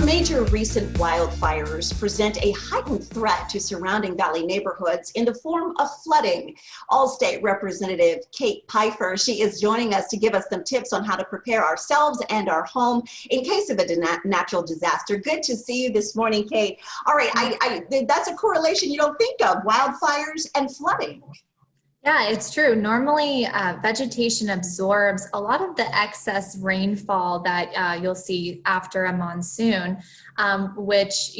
Major recent wildfires present a heightened threat to surrounding valley neighborhoods in the form of flooding. Allstate Representative Kate Pfeiffer, she is joining us to give us some tips on how to prepare ourselves and our home in case of a natural disaster. Good to see you this morning, Kate. All right, that's a correlation you don't think of, wildfires and flooding. Yeah, it's true. Normally, vegetation absorbs a lot of the excess rainfall that you'll see after a monsoon, which,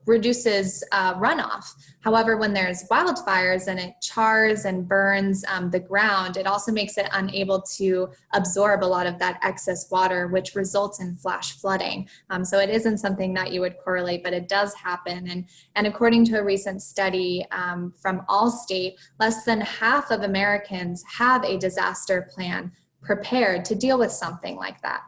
reduces runoff. However, when there's wildfires and it chars and burns the ground, it also makes it unable to absorb a lot of that excess water, which results in flash flooding. So it isn't something that you would correlate, but it does happen. And according to a recent study from Allstate, less than half of Americans have a disaster plan prepared to deal with something like that.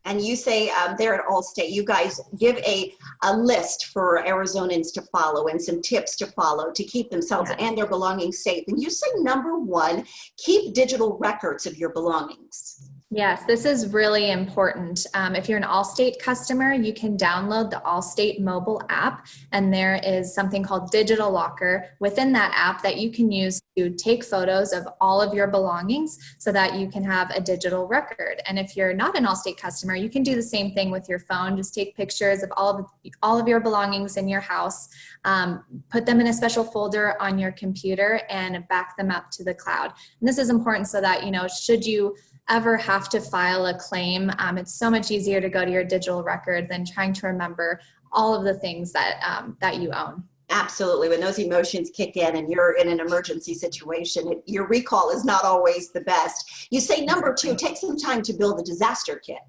And you say there at Allstate, you guys give a list for Arizonans to follow and some tips to follow to keep themselves and their belongings safe. And you say number one, keep digital records of your belongings. Yes, this is really important. If you're an Allstate customer, you can download the Allstate mobile app, and there is something called Digital Locker within that app that you can use to take photos of all of your belongings so that you can have a digital record. And if you're not an Allstate customer, you can do the same thing with your phone. Just take pictures of all of your belongings in your house, put them in a special folder on your computer, and back them up to the cloud. And this is important so that, should you ever have to file a claim, it's so much easier to go to your digital record than trying to remember all of the things that you own. Absolutely. When those emotions kick in and you're in an emergency situation, your recall is not always the best. You say number two, take some time to build a disaster kit.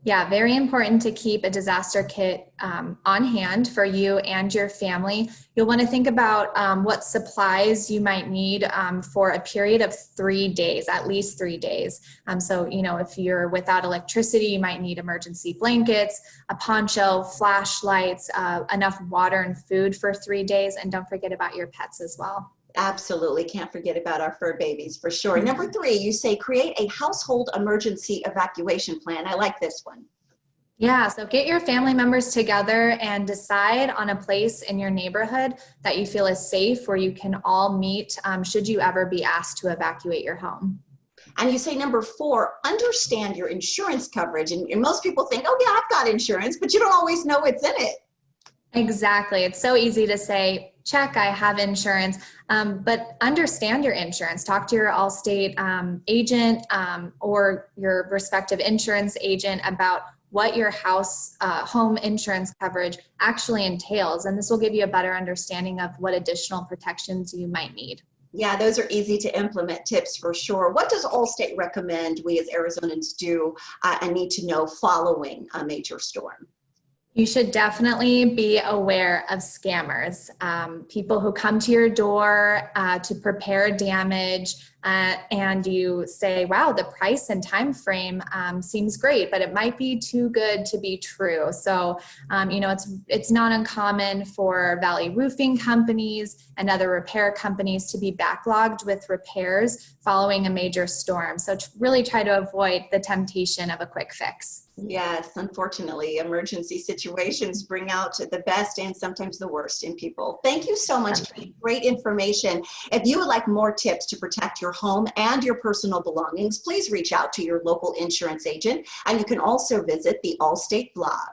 Yeah, very important to keep a disaster kit on hand for you and your family. You'll want to think about what supplies you might need for a period of 3 days, at least 3 days. So, if you're without electricity, you might need emergency blankets, a poncho, flashlights, enough water and food for 3 days, and don't forget about your pets as well. Absolutely. Can't forget about our fur babies for sure. Number three, you say create a household emergency evacuation plan. I like this one. Yeah, so get your family members together and decide on a place in your neighborhood that you feel is safe where you can all meet should you ever be asked to evacuate your home. And you say number four, understand your insurance coverage. And most people think, oh yeah, I've got insurance, but you don't always know what's in it. Exactly. It's so easy to say, check, I have insurance, but understand your insurance. Talk to your Allstate agent or your respective insurance agent about what your home insurance coverage actually entails. And this will give you a better understanding of what additional protections you might need. Yeah, those are easy to implement tips for sure. What does Allstate recommend we as Arizonans do and need to know following a major storm? You should definitely be aware of scammers, people who come to your door to prepare damage, and you say, wow, the price and time frame seems great, but it might be too good to be true. So, it's not uncommon for valley roofing companies and other repair companies to be backlogged with repairs following a major storm. So really try to avoid the temptation of a quick fix. Yes, unfortunately, emergency situations bring out the best and sometimes the worst in people. Thank you so much. Great information. If you would like more tips to protect your home and your personal belongings, please reach out to your local insurance agent. And you can also visit the Allstate blog.